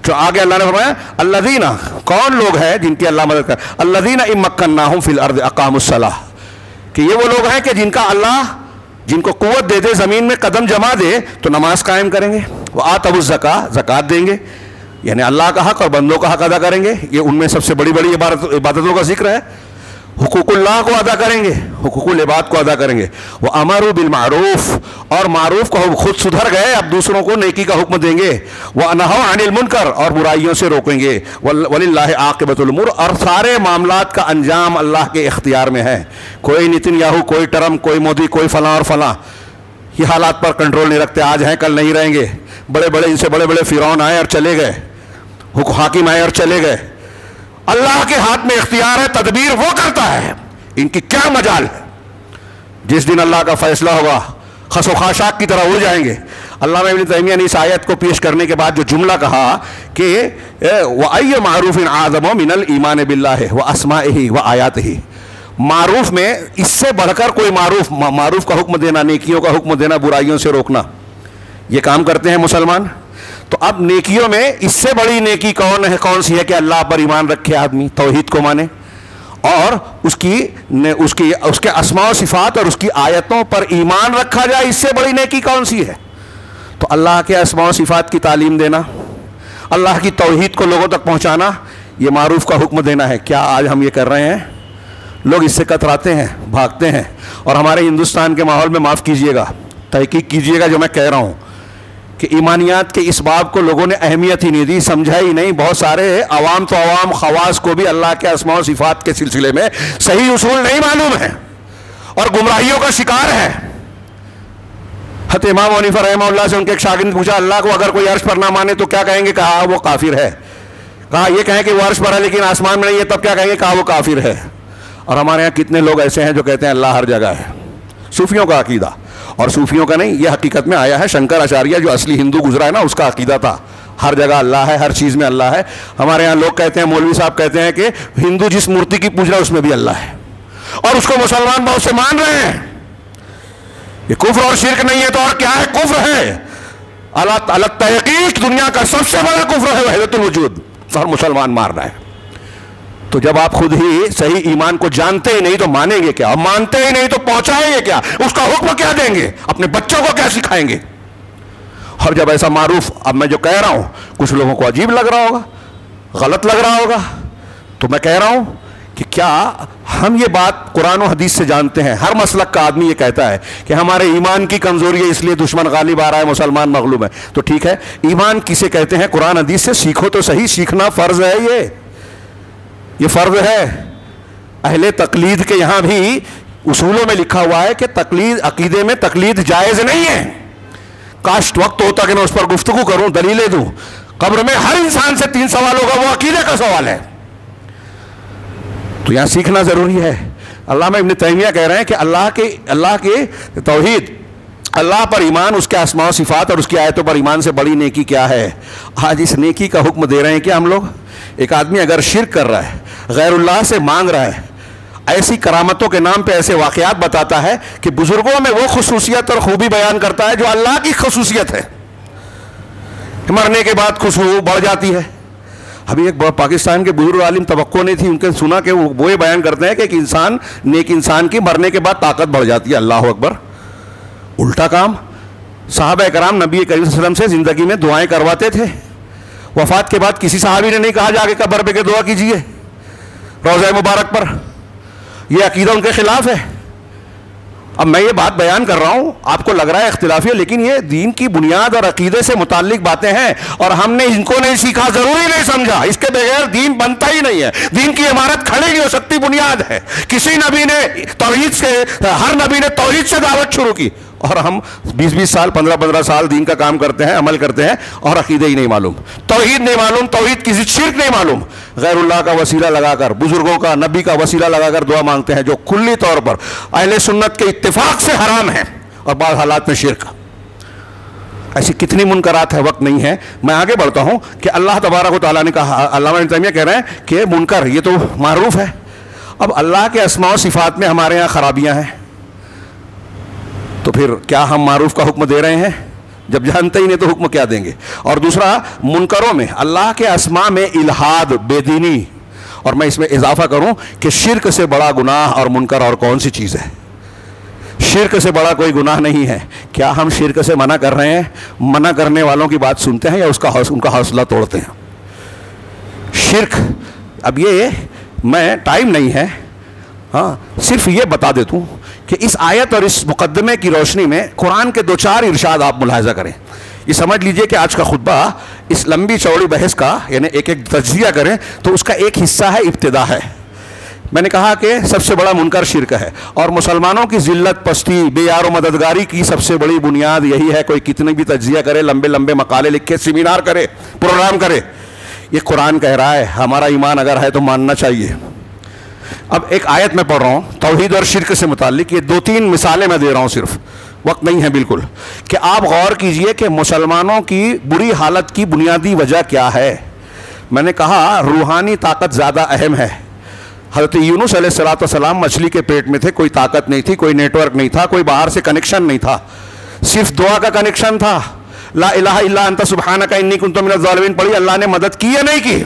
جو آگے اللہ نے فرمایا الذین, کون لوگ ہیں جن کی اللہ مدد کرے؟ الذین ان مکناہم فی الارض اقاموا الصلاۃ, کہ یہ وہ لوگ ہیں کہ جن کا اللہ جن کو قوت دے دے, زمین میں قدم جما دے, تو نماز قائم کریں گے. وہ آتوا الزکاۃ, زکوٰۃ دیں گے, یعنی اللہ کا حق اور بندوں کا حق ادا کریں گے. یہ ان میں سب سے بڑی بڑی عبادتوں کا ذکر ہے. حقوق اللہ کو ادا کریں گے, حقوق العباد کو ادا کریں گے. وہ امروا بالمعروف, اور معروف کو خود سدھر گئے, اب دوسروں کو نیکی کا حکم دیں گے. وہ نہوا عن المنکر, اور برائیوں سے روکیں گے. وللہ عاقبۃ الامور, اور سارے معاملات کا انجام اللہ کے اختیار میں ہے. کوئی نتن یاہو, کوئی ٹرمپ, کوئی مودی, کوئی فلاں اور فلاں یہ حالات پر کنٹرول نہیں رکھتے. آج ہیں کل نہیں رہیں گے. بڑے بڑے ان سے بڑے بڑے فرعون آئے اور چلے گئے, حاکم آئے اور چلے گئے. اللہ کے ہاتھ میں اختیار ہے, تدبیر وہ کرتا ہے. ان کی کیا مجال ہے؟ جس دن اللہ کا فیصلہ ہوگا خس و خاشاک کی طرح اڑ جائیں گے. علامہ ابن تیمیہ نے اس آیت کو پیش کرنے کے بعد جو جملہ کہا کہ وَأَيُّ مَعْرُوفٍ أَعْظَمُ مِنَ الْإِيمَانِ بِاللَّهِ وَأَسْمَائِهِ وَآيَاتِهِ, معروف میں اس سے بڑھ کر کوئی معروف کا حکم دینا, نیکیوں کا حکم دینا, برائیوں سے روکنا, یہ کام کرتے ہیں مسلمان. تو اب نیکیوں میں اس سے بڑی نیکی کون سی ہے کہ اللہ پر ایمان رکھے آدمی, توحید کو مانے, اور اس کے اسماء و صفات اور اس کی آیتوں پر ایمان رکھا جائے. اس سے بڑی نیکی کون سی ہے؟ تو اللہ کے اسماء و صفات کی تعلیم دینا, اللہ کی توحید کو لوگوں تک پہنچانا, یہ معروف کا حکم دینا ہے. کیا آج ہم یہ کر رہے ہیں؟ لوگ اس سے کتراتے ہیں, بھاگتے ہیں. اور ہمارے ہندوستان کے ماحول میں معاف کیجئے گا, تحقیق کیجئے گا جو میں کہہ رہا ہوں, کہ ایمانیات کے اس باب کو لوگوں نے اہمیت ہی نہیں دی, سمجھا ہی نہیں. بہت سارے عوام تو عوام, خواص کو بھی اللہ کے اسماء و صفات کے سلسلے میں صحیح اصول نہیں معلوم ہے اور گمراہیوں کا شکار ہے. حضرت امام حنیفہ رحمہ اللہ سے ان کے ایک شاگرد نے پوچھا, اللہ کو اگر کوئی عرش پر نہ مانے تو کیا کہیں گے؟ کہا وہ کافر ہے. کہا یہ کہیں کہ وہ عرش پر ہے لیکن آسمان میں نہیں ہے, تب کیا کہیں گے؟ کہا وہ کافر ہے. اور ہمارے یہاں کتنے لوگ ایسے ہیں جو کہتے ہیں اللہ ہر جگہ ہے. صوفیوں کا عقیدہ, اور صوفیوں کا نہیں, یہ حقیقت میں آیا ہے. شنکر آچاریہ جو اصلی ہندو گزرا ہے نا, اس کا عقیدہ تھا ہر جگہ اللہ ہے, ہر چیز میں اللہ ہے. ہمارے یہاں لوگ کہتے ہیں, مولوی صاحب کہتے ہیں کہ ہندو جس مورتی کی پوج رہا ہے اس میں بھی اللہ ہے, اور اس کو مسلمان بہت سے مان رہے ہیں. یہ کفر اور شرک نہیں ہے تو اور کیا ہے؟ کفر ہے. اللہ تحقیق دنیا کا سب سے بڑا کفر ہے وحدت الوجود, اور مسلمان مار رہا ہے. تو جب آپ خود ہی صحیح ایمان کو جانتے ہی نہیں تو مانیں گے کیا؟ اور مانتے ہی نہیں تو پہنچائیں گے کیا؟ اس کا حکم کیا دیں گے؟ اپنے بچوں کو کیا سکھائیں گے؟ اور جب ایسا معروف, اب میں جو کہہ رہا ہوں کچھ لوگوں کو عجیب لگ رہا ہوگا, غلط لگ رہا ہوگا, تو میں کہہ رہا ہوں کہ کیا ہم یہ بات قرآن و حدیث سے جانتے ہیں؟ ہر مسلک کا آدمی یہ کہتا ہے کہ ہمارے ایمان کی کمزوری ہے, اس لیے دشمن غالب آ رہا ہے, مسلمان مغلوب ہے. تو ٹھیک ہے, ایمان کسے کہتے ہیں؟ قرآن حدیث سے سیکھو تو صحیح. سیکھنا فرض ہے, یہ فرض ہے. اہل تقلید کے یہاں بھی اصولوں میں لکھا ہوا ہے کہ تقلید, عقیدے میں تقلید جائز نہیں ہے. کاش وقت ہوتا کہ میں اس پر گفتگو کروں, دلیلیں دوں. قبر میں ہر انسان سے 3 سوال ہوگا, وہ عقیدے کا سوال ہے. تو یہاں سیکھنا ضروری ہے. علامہ ابن تیمیہ کہہ رہے ہیں کہ اللہ کے توحید, اللہ پر ایمان, اس کے اسماء و صفات اور اس کی آیتوں پر ایمان سے بڑی نیکی کیا ہے؟ آج اس نیکی کا حکم دے رہے ہیں کیا ہم لوگ؟ ایک آدمی اگر شرک کر رہا ہے, غیر اللہ سے مانگ رہا ہے, ایسی کرامتوں کے نام پہ ایسے واقعات بتاتا ہے کہ بزرگوں میں وہ خصوصیت اور خوبی بیان کرتا ہے جو اللہ کی خصوصیت ہے, مرنے کے بعد خوشبو بڑھ جاتی ہے. ابھی ایک پاکستان کے بزرگ عالم, توقع نہیں تھی, ان کے سنا کہ وہ یہ بیان کرتے ہیں کہ ایک انسان, نیک انسان کی مرنے کے بعد طاقت بڑھ جاتی ہے. اللہ اکبر, الٹا کام. صحابہ کرام نبی کریم صلی اللہ علیہ وسلم سے زندگی میں دعائیں کرواتے تھے, وفات کے بعد کسی صحابی نے نہیں کہا جا کے قبر پہ کہ دعا کیجئے روضہ مبارک پر. یہ عقیدہ ان کے خلاف ہے. اب میں یہ بات بیان کر رہا ہوں, آپ کو لگ رہا ہے اختلافی ہے, لیکن یہ دین کی بنیاد اور عقیدے سے متعلق باتیں ہیں, اور ہم نے ان کو نہیں سیکھا, ضروری نہیں سمجھا. اس کے بغیر دین بنتا ہی نہیں ہے. دین کی عمارت کھڑی نہیں ہو سکتی, بنیاد ہے. کسی نبی نے توحید سے, ہر نبی نے توحید سے دعوت شروع کی, اور ہم 20 سال 15 سال دین کا کام کرتے ہیں, عمل کرتے ہیں, اور عقیدے ہی نہیں معلوم, توحید نہیں معلوم, توحید کسی شرک نہیں معلوم. غیر اللہ کا وسیلہ لگا کر, بزرگوں کا, نبی کا وسیلہ لگا کر دعا مانگتے ہیں, جو کلی طور پر اہل سنت کے اتفاق سے حرام ہے, اور بعض حالات میں شرک. ایسی کتنی منکرات ہے, وقت نہیں ہے. میں آگے بڑھتا ہوں کہ اللہ تبارک و تعالیٰ نے کہا, علامہ ابن تیمیہ کہہ رہے ہیں کہ منکر یہ تو معروف ہے. اب اللہ کے اسماء و صفات میں ہمارے یہاں خرابیاں ہیں, تو پھر کیا ہم معروف کا حکم دے رہے ہیں؟ جب جانتے ہی نہیں تو حکم کیا دیں گے؟ اور دوسرا, منکروں میں اللہ کے اسماء میں الحاد, بے دینی, اور میں اس میں اضافہ کروں کہ شرک سے بڑا گناہ اور منکر اور کون سی چیز ہے؟ شرک سے بڑا کوئی گناہ نہیں ہے. کیا ہم شرک سے منع کر رہے ہیں؟ منع کرنے والوں کی بات سنتے ہیں یا ان کا حوصلہ توڑتے ہیں؟ شرک، اب یہ میں ٹائم نہیں ہے، ہاں صرف یہ بتا دیتا ہوں کہ اس آیت اور اس مقدمے کی روشنی میں قرآن کے 2-4 ارشاد آپ ملاحظہ کریں. یہ سمجھ لیجئے کہ آج کا خطبہ اس لمبی چوڑی بحث کا یعنی ایک تجزیہ کریں تو اس کا ایک حصہ ہے ابتدا ہے. میں نے کہا کہ سب سے بڑا منکر شرک ہے، اور مسلمانوں کی ذلت، پستی، بے یار و مددگاری کی سب سے بڑی بنیاد یہی ہے. کوئی کتنے بھی تجزیہ کرے، لمبے لمبے مقالے لکھے، سیمینار کرے، پروگرام کرے، یہ قرآن کہہ رہا ہے. ہمارا ایمان اگر ہے تو ماننا چاہیے. اب ایک آیت میں پڑھ رہا ہوں توحید اور شرک سے متعلق، یہ 2-3 مثالیں میں دے رہا ہوں، صرف وقت نہیں ہے بالکل، کہ آپ غور کیجئے کہ مسلمانوں کی بری حالت کی بنیادی وجہ کیا ہے. میں نے کہا روحانی طاقت زیادہ اہم ہے. حضرت یونس علیہ السلام مچھلی کے پیٹ میں تھے، کوئی طاقت نہیں تھی، کوئی نیٹ ورک نہیں تھا، کوئی باہر سے کنیکشن نہیں تھا، صرف دعا کا کنیکشن تھا. لا الہ الا انت سبحانک انی کنت من الظالمین پڑھی، اللہ نے مدد کی یا نہیں کی؟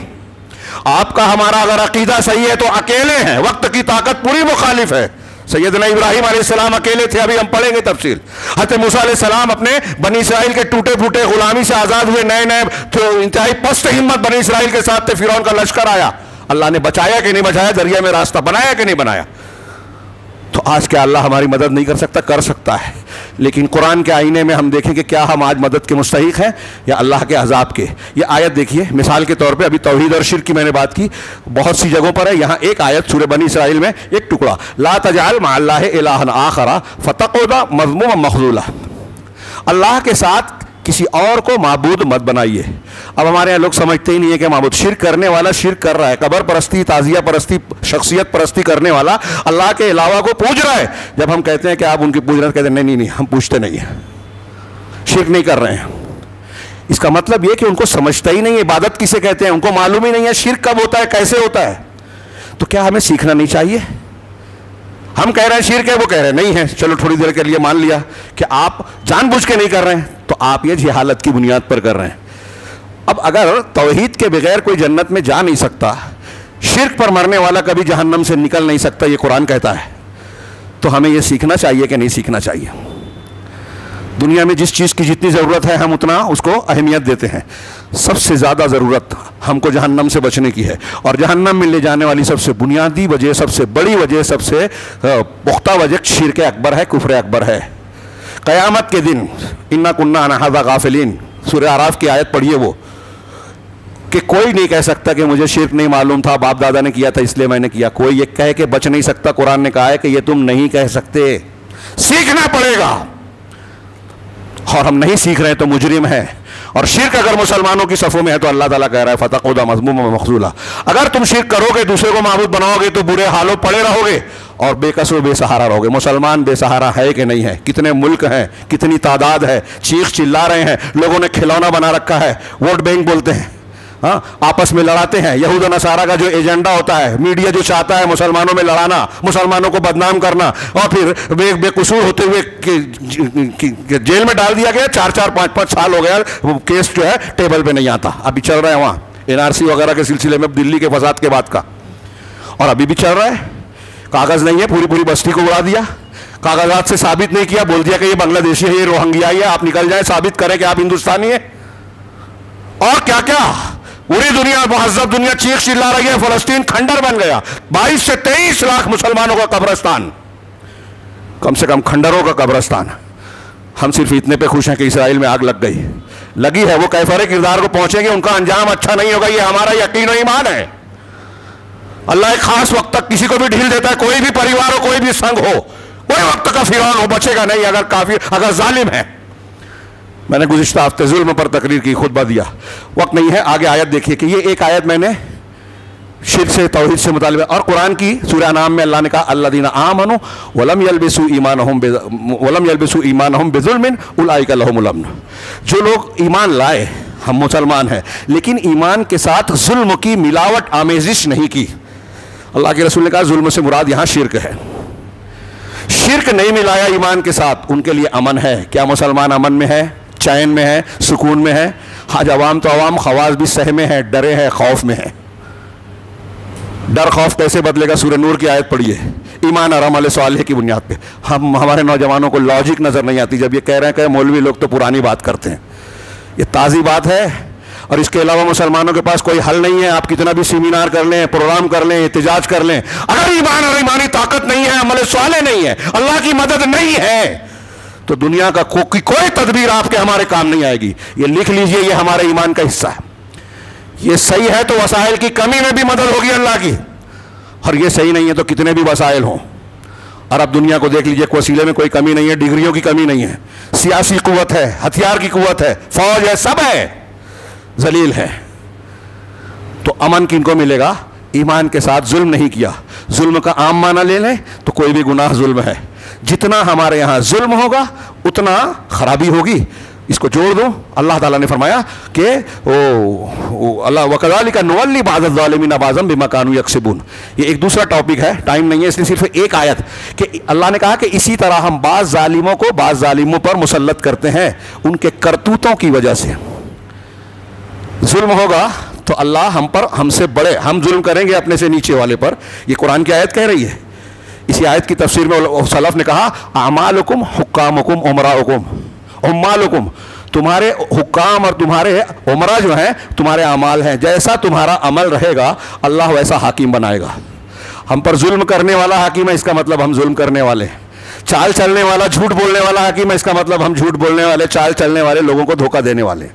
آپ کا ہمارا اگر عقیدہ صحیح ہے تو اکیلے ہیں، وقت کی طاقت پوری مخالف ہے. سیدنا ابراہیم علیہ السلام اکیلے تھے، ابھی ہم پڑھیں گے تفصیل. حضرت موسیٰ علیہ السلام اپنے بنی اسرائیل کے ٹوٹے پھوٹے غلامی سے آزاد ہوئے، نئے نئے انتہائی پست ہمت بنی اسرائیل کے ساتھ تھے. فرعون کا لشکر آیا، اللہ نے بچایا کہ نہیں بچایا؟ دریا میں راستہ بنایا کہ نہیں بنایا؟ تو آج کیا اللہ ہماری مدد نہیں کر سکتا؟ کر سکتا ہے. لیکن قرآن کے آئینے میں ہم دیکھیں کہ کیا ہم آج مدد کے مستحق ہیں یا اللہ کے عذاب کے. یہ آیت دیکھیے مثال کے طور پہ، ابھی توحید اور شرک کی میں نے بات کی، بہت سی جگہوں پر ہے. یہاں ایک آیت سورہ بنی اسرائیل میں ایک ٹکڑا، لا تجعل مع اللہ الہا آخر فتقعد مذموما مخذولا، اللہ کے ساتھ کسی اور کو معبود مت بنائیے. اب ہمارے یہاں لوگ سمجھتے ہی نہیں ہے کہ معبود، شرک کرنے والا شرک کر رہا ہے، قبر پرستی، تعزیہ پرستی، شخصیت پرستی کرنے والا اللہ کے علاوہ کو پوج رہا ہے. جب ہم کہتے ہیں کہ آپ ان کی پوج رہے ہیں، کہتے ہیں نہیں ہم پوچھتے نہیں ہیں، شرک نہیں کر رہے ہیں. اس کا مطلب یہ کہ ان کو سمجھتا ہی نہیں ہے عبادت کسے کہتے ہیں، ان کو معلوم ہی نہیں ہے شرک کب ہوتا ہے، کیسے ہوتا ہے. تو کیا ہمیں سیکھنا نہیں چاہیے؟ ہم کہہ رہے ہیں شرک ہے، وہ کہہ رہے ہیں نہیں ہے، چلو تھوڑی دیر کے لیے مان لیا کہ آپ جان بوجھ کے نہیں کر رہے ہیں، تو آپ یہ جہالت کی بنیاد پر کر رہے ہیں. اب اگر توحید کے بغیر کوئی جنت میں جا نہیں سکتا، شرک پر مرنے والا کبھی جہنم سے نکل نہیں سکتا، یہ قرآن کہتا ہے، تو ہمیں یہ سیکھنا چاہیے کہ نہیں سیکھنا چاہیے؟ دنیا میں جس چیز کی جتنی ضرورت ہے ہم اتنا اس کو اہمیت دیتے ہیں. سب سے زیادہ ضرورت ہم کو جہنم سے بچنے کی ہے، اور جہنم میں لے جانے والی سب سے بنیادی وجہ، سب سے بڑی وجہ، سب سے پختہ وجہ شرک اکبر ہے، کفر اکبر ہے. قیامت کے دن انا کنا عن ھذا غافلین، سورہ اعراف کی آیت پڑھیے، وہ کہ کوئی نہیں کہہ سکتا کہ مجھے شرک نہیں معلوم تھا، باپ دادا نے کیا تھا اس لیے میں نے کیا. کوئی یہ کہہ کے بچ نہیں سکتا. قرآن نے کہا ہے کہ یہ تم نہیں کہہ سکتے، سیکھنا پڑے گا، اور ہم نہیں سیکھ رہے تو مجرم ہیں. اور شرک اگر مسلمانوں کی صفوں میں ہے تو اللہ تعالیٰ کہہ رہا ہے فتقعد مذموما مخذولا. اگر تم شرک کرو گے، دوسرے کو معبود بناؤ گے تو برے حالوں پڑے رہو گے اور بے کس و بے سہارا رہو گے. مسلمان بے سہارا ہے کہ نہیں ہے؟ کتنے ملک ہیں، کتنی تعداد ہے، چیخ چلا رہے ہیں، لوگوں نے کھلونا بنا رکھا ہے، ووٹ بینک بولتے ہیں، ہاں آپس میں لڑاتے ہیں. یہود و نصارہ کا جو ایجنڈا ہوتا ہے، میڈیا جو چاہتا ہے مسلمانوں میں لڑانا، مسلمانوں کو بدنام کرنا، اور پھر بے قصور ہوتے ہوئے جیل میں ڈال دیا گیا. 4-4 5-5 سال ہو گیا، وہ کیس جو ہے ٹیبل پہ نہیں آتا. ابھی چل رہا ہے وہاں NRC وغیرہ کے سلسلے میں، دلی کے فساد کے بعد کا، اور ابھی بھی چل رہا ہے. کاغذ نہیں ہے، پوری بستی کو اڑا دیا، کاغذات سے ثابت نہیں کیا، بول دیا کہ یہ بنگلہ دیشی ہے، یہ روہنگیائی ہے، آپ نکل جائیں، ثابت کریں کہ آپ ہندوستانی ہیں. اور کیا کیا پوری دنیا، مہذب دنیا چیخ چلا رہی ہے. فلسطین کھنڈر بن گیا، 22 سے 23 لاکھ مسلمانوں کا قبرستان، کم سے کم کھنڈروں کا قبرستان. ہم صرف اتنے پہ خوش ہیں کہ اسرائیل میں آگ لگی ہے. وہ کیفر کردار کو پہنچیں گے، ان کا انجام اچھا نہیں ہوگا، یہ ہمارا یقین و ایمان ہے. اللہ ایک خاص وقت تک کسی کو بھی ڈھیل دیتا ہے، کوئی بھی پریوار ہو، کوئی بھی سنگ ہو، کوئی وقت کا فرعون ہو، بچے گا نہیں اگر کافر، اگر ظالم ہے. میں نے گزشتہ ہفتے ظلم پر تقریر کی، خطبہ دیا، وقت نہیں ہے. آگے آیت دیکھیے کہ یہ ایک آیت میں نے شرک سے، توحید سے مطالبہ. اور قرآن کی سورہ انعام میں اللہ نے کہا الذین آمنوا ولم یلبسوا ایمانہم بظلم اولئک لہم الامن. جو لوگ ایمان لائے، ہم مسلمان ہیں، لیکن ایمان کے ساتھ ظلم کی ملاوٹ آمیزش نہیں کی. اللہ کے رسول نے کہا ظلم سے مراد یہاں شرک ہے. شرک نہیں ملایا ایمان کے ساتھ، ان کے لیے امن ہے. کیا مسلمان امن میں ہے، چین میں ہے، سکون میں ہے؟ آج عوام تو عوام، خواص بھی سہمے ہیں، ڈرے ہیں، خوف میں ہیں. ڈر خوف کیسے بدلے گا؟ سورہ نور کی آیت پڑھیے، ایمان اور عمل صالح کی بنیاد پہ. ہمارے نوجوانوں کو لاجک نظر نہیں آتی جب یہ کہہ رہے ہیں کہ مولوی لوگ تو پرانی بات کرتے ہیں. یہ تازی بات ہے اور اس کے علاوہ مسلمانوں کے پاس کوئی حل نہیں ہے. آپ کتنا بھی سیمینار کر لیں, پروگرام کر لیں, احتجاج کر لیں, اگر ایمان اور ایمانی طاقت نہیں ہے, عمل صالح نہیں ہے, اللہ کی مدد نہیں ہے, تو دنیا کا کوئی تدبیر آپ کے ہمارے کام نہیں آئے گی. یہ لکھ لیجئے, یہ ہمارے ایمان کا حصہ ہے. یہ صحیح ہے تو وسائل کی کمی میں بھی مدد ہوگی اللہ کی, اور یہ صحیح نہیں ہے تو کتنے بھی وسائل ہوں. اور اب دنیا کو دیکھ لیجئے, وسیلے میں کوئی کمی نہیں ہے, ڈگریوں کی کمی نہیں ہے, سیاسی قوت ہے, ہتھیار کی قوت ہے, فوج ہے, سب ہے, ذلیل ہے. تو امن کن کو ملے گا؟ ایمان کے ساتھ ظلم نہیں کیا. ظلم کا عام معنی لے لیں تو کوئی بھی گناہ ظلم ہے. جتنا ہمارے یہاں ظلم ہوگا اتنا خرابی ہوگی. اس کو جوڑ دو. اللہ تعالیٰ نے فرمایا کہ اللہ وَكَذَلِكَ نُوَلِّي بَعْضَ الظَّالِمِينَ بَعْضًا بِمَا كَانُوا يَكْسِبُونَ. یہ ایک دوسرا ٹاپک ہے, ٹائم نہیں ہے اس لیے صرف ایک آیت کہ اللہ نے کہا کہ اسی طرح ہم بعض ظالموں کو بعض ظالموں پر مسلط کرتے ہیں ان کے کرتوتوں کی وجہ سے. ظلم ہوگا تو اللہ ہم سے بڑے, ہم ظلم کریں گے اپنے سے نیچے والے پر. یہ قرآن کی آیت کہہ رہی ہے. اسی آیت کی تفسیر میں سلف نے کہا اعمالکم حکامکم امراؤکم عمالکم, تمہارے حکام اور تمہارے عمرہ جو ہیں تمہارے اعمال ہیں. جیسا تمہارا عمل رہے گا اللہ ویسا حاکم بنائے گا. ہم پر ظلم کرنے والا حاکم ہے, اس کا مطلب ہم ظلم کرنے والے. چال چلنے والا, جھوٹ بولنے والا حاکم ہے, اس کا مطلب ہم جھوٹ بولنے والے, چال چلنے والے, لوگوں کو دھوکہ دینے والے.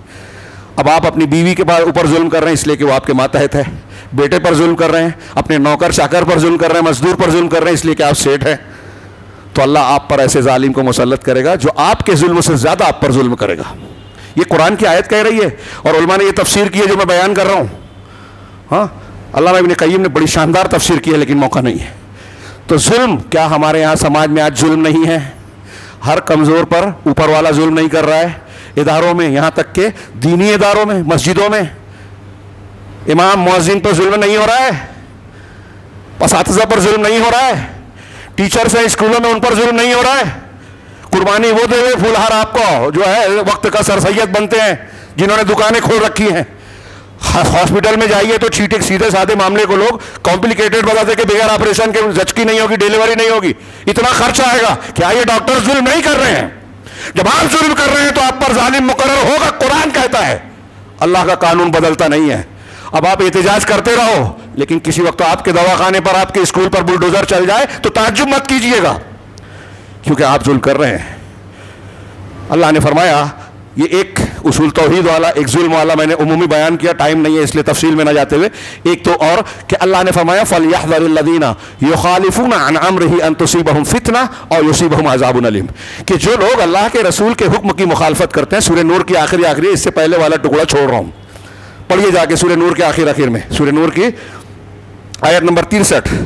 اب آپ اپنی بیوی کے اوپر ظلم کر رہے ہیں اس لیے کہ وہ آپ کے ماتحت ہے, بیٹے پر ظلم کر رہے ہیں, اپنے نوکر چاکر پر ظلم کر رہے ہیں, مزدور پر ظلم کر رہے ہیں اس لیے کہ آپ سیٹ ہیں, تو اللہ آپ پر ایسے ظالم کو مسلط کرے گا جو آپ کے ظلم سے زیادہ آپ پر ظلم کرے گا. یہ قرآن کی آیت کہہ رہی ہے اور علماء نے یہ تفسیر کی ہے جو میں بیان کر رہا ہوں. ہاں, علامہ ابن قیم نے بڑی شاندار تفسیر کی ہے لیکن موقع نہیں ہے. تو ظلم, کیا ہمارے یہاں سماج میں آج ظلم نہیں ہے؟ ہر کمزور پر اوپر والا ظلم نہیں کر رہا ہے. اداروں میں, یہاں تک کہ دینی اداروں میں, مسجدوں میں امام مؤذن پر ظلم نہیں ہو رہا ہے, اساتذہ پر ظلم نہیں ہو رہا ہے, ٹیچرز ہیں اسکولوں میں ان پر ظلم نہیں ہو رہا ہے. قربانی وہ دے ہوئے پھولہار آپ کو جو ہے وقت کا سر سید بنتے ہیں جنہوں نے دکانیں کھول رکھی ہیں. ہاسپٹل میں جائیے تو چھیٹے سیدھے سادے معاملے کو لوگ کمپلیکیٹڈ بتاتے کہ بغیر آپریشن کے زچگی نہیں ہوگی, ڈیلیوری نہیں ہوگی, اتنا خرچ آئے گا. کیا یہ ڈاکٹر ظلم نہیں کر رہے ہیں؟ جب آپ ظلم کر رہے ہیں تو آپ پر ظالم مقرر ہوگا, قرآن کہتا ہے. اللہ کا قانون بدلتا نہیں ہے. اب آپ احتجاج کرتے رہو لیکن کسی وقت آپ کے دواخانے پر, آپ کے اسکول پر بلڈوزر چل جائے تو تعجب مت کیجئے گا, کیونکہ آپ ظلم کر رہے ہیں. اللہ نے فرمایا, یہ ایک اصول توحید والا, ایک ظلم والا میں نے عمومی بیان کیا, ٹائم نہیں ہے اس لیے تفصیل میں نہ جاتے ہوئے. ایک تو اور کہ اللہ نے فرمایا فَلْيَحْذَرِ الَّذِينَ يُخَالِفُونَ عَنْ أَمْرِهِ أَن تُصِيبَهُمْ فِتْنَةٌ أَوْ يُصِيبَهُمْ عَذَابٌ أَلِيمٌ. کہ جو لوگ اللہ کے رسول کے حکم کی مخالفت کرتے ہیں, سورہ نور کی آخری اس سے پہلے والا ٹکڑا چھوڑ رہا ہوں, پڑھیے جا کے سورہ نور کے آخر میں, سورہ نور کی آیت نمبر 63,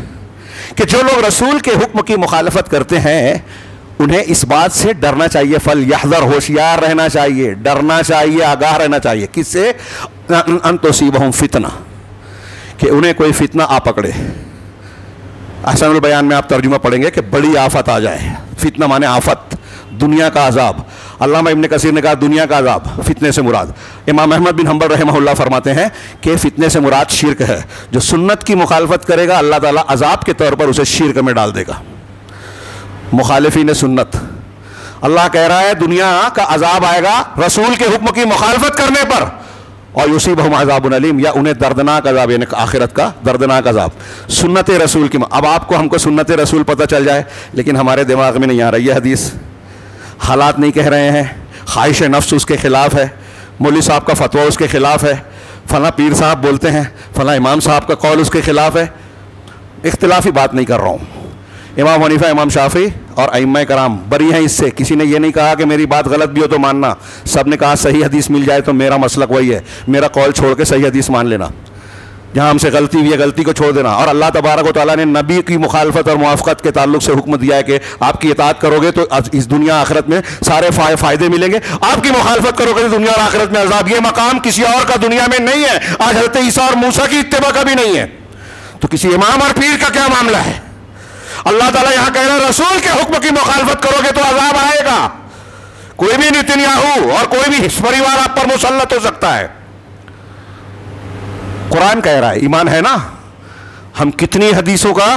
کہ جو لوگ رسول کے حکم کی مخالفت کرتے ہیں انہیں اس بات سے ڈرنا چاہیے, فَلْيَحْذَرْ, ہوشیار رہنا چاہیے, ڈرنا چاہیے, آگاہ رہنا چاہیے. کس سے؟ أَن تُصِيبَهُمْ فِتْنَةٌ, کہ انہیں کوئی فتنہ آ پکڑے. احسن البیان میں آپ ترجمہ پڑھیں گے کہ بڑی آفت آ جائے. فتنہ مانے آفت, دنیا کا عذاب. علامہ ابن کثیر نے کہا دنیا کا عذاب, فتنے سے مراد. امام احمد بن حنبل رحمہ اللہ فرماتے ہیں کہ فتنے سے مراد شرک ہے. جو سنت کی مخالفت کرے گا اللہ تعالیٰ عذاب کے طور پر اسے شرک میں ڈال دے گا. مخالفین سنت, اللہ کہہ رہا ہے دنیا کا عذاب آئے گا رسول کے حکم کی مخالفت کرنے پر, اور یصیبہم عذاب علیم, یا انہیں دردناک عذاب, یعنی آخرت کا دردناک عذاب. سنت رسول کی, اب آپ کو ہم کو سنت رسول پتہ چل جائے لیکن ہمارے دماغ میں نہیں آ رہی ہے حدیث, حالات نہیں کہہ رہے ہیں, خواہش نفس اس کے خلاف ہے, مولوی صاحب کا فتویٰ اس کے خلاف ہے, فلاں پیر صاحب بولتے ہیں, فلاں امام صاحب کا قول اس کے خلاف ہے. اختلافی بات نہیں کر رہا ہوں. امام حنیفہ, امام شافعی اور ائمہ کرام بری ہیں اس سے. کسی نے یہ نہیں کہا کہ میری بات غلط بھی ہو تو ماننا, سب نے کہا صحیح حدیث مل جائے تو میرا مسلک وہی ہے, میرا قول چھوڑ کے صحیح حدیث مان لینا, جہاں ہم سے غلطی ہوئی ہے غلطی کو چھوڑ دینا. اور اللہ تبارک و تعالیٰ نے نبی کی مخالفت اور موافقت کے تعلق سے حکم دیا ہے کہ آپ کی اطاعت کرو گے تو اس دنیا آخرت میں سارے فائدے ملیں گے, آپ کی مخالفت کرو گے تو دنیا اور آخرت میں عذاب. یہ مقام کسی اور کا دنیا میں نہیں ہے. آج حضرت عیسیٰ اور موسیٰ کی اتباع کا بھی نہیں ہے, تو کسی امام اور پیر کا کیا معاملہ ہے؟ اللہ تعالیٰ یہاں کہہ رہا ہے رسول کے حکم کی مخالفت کرو گے تو عذاب آئے گا. کوئی بھی نتنیاہو اور کوئی بھی پریوار آپ پر مسلط ہو سکتا ہے. قرآن کہہ رہا ہے, ایمان ہے نا. ہم کتنی حدیثوں کا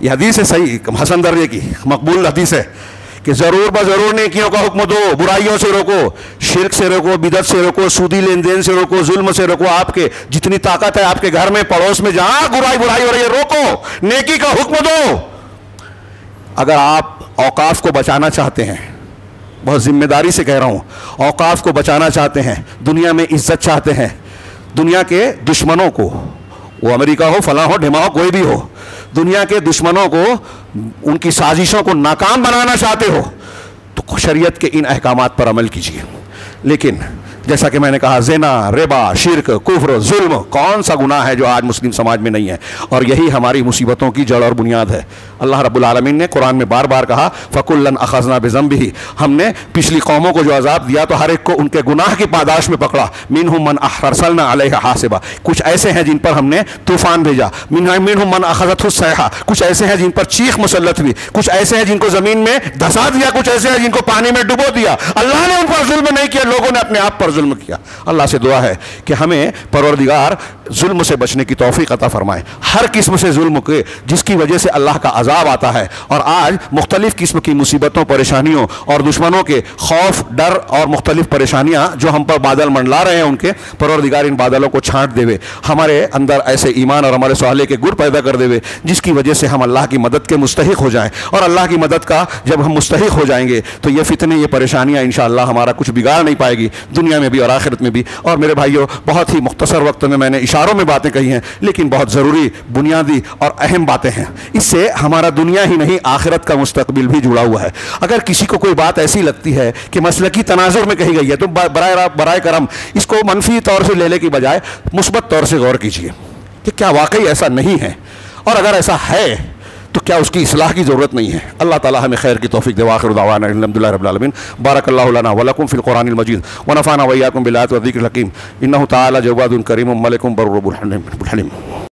یہ حدیث ہے صحیح حسن درجے کی مقبول حدیث ہے کہ ضرور بضرور نیکیوں کا حکم دو، برائیوں سے روکو، شرک سے روکو، بدعت سے روکو، سودی لین دین سے روکو، ظلم سے روکو، آپ کے جتنی طاقت ہے آپ کے گھر میں پڑوس میں جہاں برائی ہو رہی ہے روکو، نیکی کا حکم دو۔ اگر آپ اوقاف کو بچانا چاہتے ہیں، بہت ذمہ داری سے کہہ رہا ہوں، اوقاف کو بچانا چاہتے ہیں، دنیا میں عزت چاہتے ہیں، دنیا کے دشمنوں کو، وہ امریکہ ہو، فلاں ہو، ڈھما ہو، کوئی بھی ہو، دنیا کے دشمنوں کو، ان کی سازشوں کو ناکام بنانا چاہتے ہو تو شریعت کے ان احکامات پر عمل کیجیے۔ لیکن جیسا کہ میں نے کہا، زنا، ربا، شرک، کفر، ظلم، کون سا گناہ ہے جو آج مسلم سماج میں نہیں ہے؟ اور یہی ہماری مصیبتوں کی جڑ اور بنیاد ہے۔ اللہ رب العالمین نے قرآن میں بار بار کہا فَكُلًّا أَخَذْنَا بِذَنبِهِ، ہم نے پچھلی قوموں کو جو عذاب دیا تو ہر ایک کو ان کے گناہ کی پاداش میں پکڑا۔ مِنْهُمْ مَنْ أَرْسَلْنَا عَلَيْهِ حَاصِبًا، کچھ ایسے ہیں جن پر ہم نے طوفان بھیجا۔ مِنْهُمْ مَنْ أَخَذَتْهُ الصَّيْحَةُ، کچھ ایسے ہیں جن پر چیخ مسلط ہوئی، کچھ ایسے ہیں جن کو زمین میں دھسا دیا، کچھ ایسے ہیں جن کو پانی میں ڈبو دیا۔ اللہ نے ان پر ظلم نہیں کیا، لوگوں نے اپنے آپ پر ظلم کیا۔ اللہ سے دعا ہے کہ ہمیں پروردگار ظلم سے بچنے کی توفیق عطا فرمائے، ہر قسم سے ظلم کے جس کی وجہ سے اللہ کا عذاب آتا ہے۔ اور آج مختلف قسم کی مصیبتوں، پریشانیوں اور دشمنوں کے خوف، ڈر اور مختلف پریشانیاں جو ہم پر بادل منڈلا رہے ہیں، ان کے پروردگار ان بادلوں کو چھانٹ دے، ہمارے اندر ایسے ایمان اور ہمارے صالح کے گڑ پیدا کر دے جس کی وجہ سے ہم اللہ کی مدد کے مستحق ہو جائیں۔ اور اللہ کی مدد کا جب ہم مستحق ہو جائیں گے تو یہ فتنے، یہ پریشانیاں انشاءاللہ ہمارا کچھ بگاڑ نہیں پائے گی، دنیا میں بھی اور آخرت میں بھی۔ اور میرے بھائیوں، بہت ہی مختصر وقت میں نے اشاروں میں باتیں کہی ہیں، لیکن بہت ضروری، بنیادی اور اہم باتیں ہیں۔ اس سے ہمارا دنیا ہی نہیں آخرت کا مستقبل بھی جڑا ہوا ہے۔ اگر کسی کو کوئی بات ایسی لگتی ہے کہ مسلکی تناظر میں کہی گئی ہے تو برائے کرم اس کو منفی طور سے لینے کی بجائے مثبت طور سے غور کیجیے کہ کیا واقعی ایسا نہیں ہے، اور اگر ایسا ہے تو کیا اس کی اصلاح کی ضرورت نہیں ہے۔ اللہ تعالی ہمیں خیر کی توفیق دے۔ وآخر دعوانا الحمدللہ رب العالمین۔ بارک اللہ لنا ولکم فی القرآن المجید ونفعنا وإیاکم بالآیات والذکر الحکیم۔ انہ تعالی جواد کریم ملک بر الحلیم۔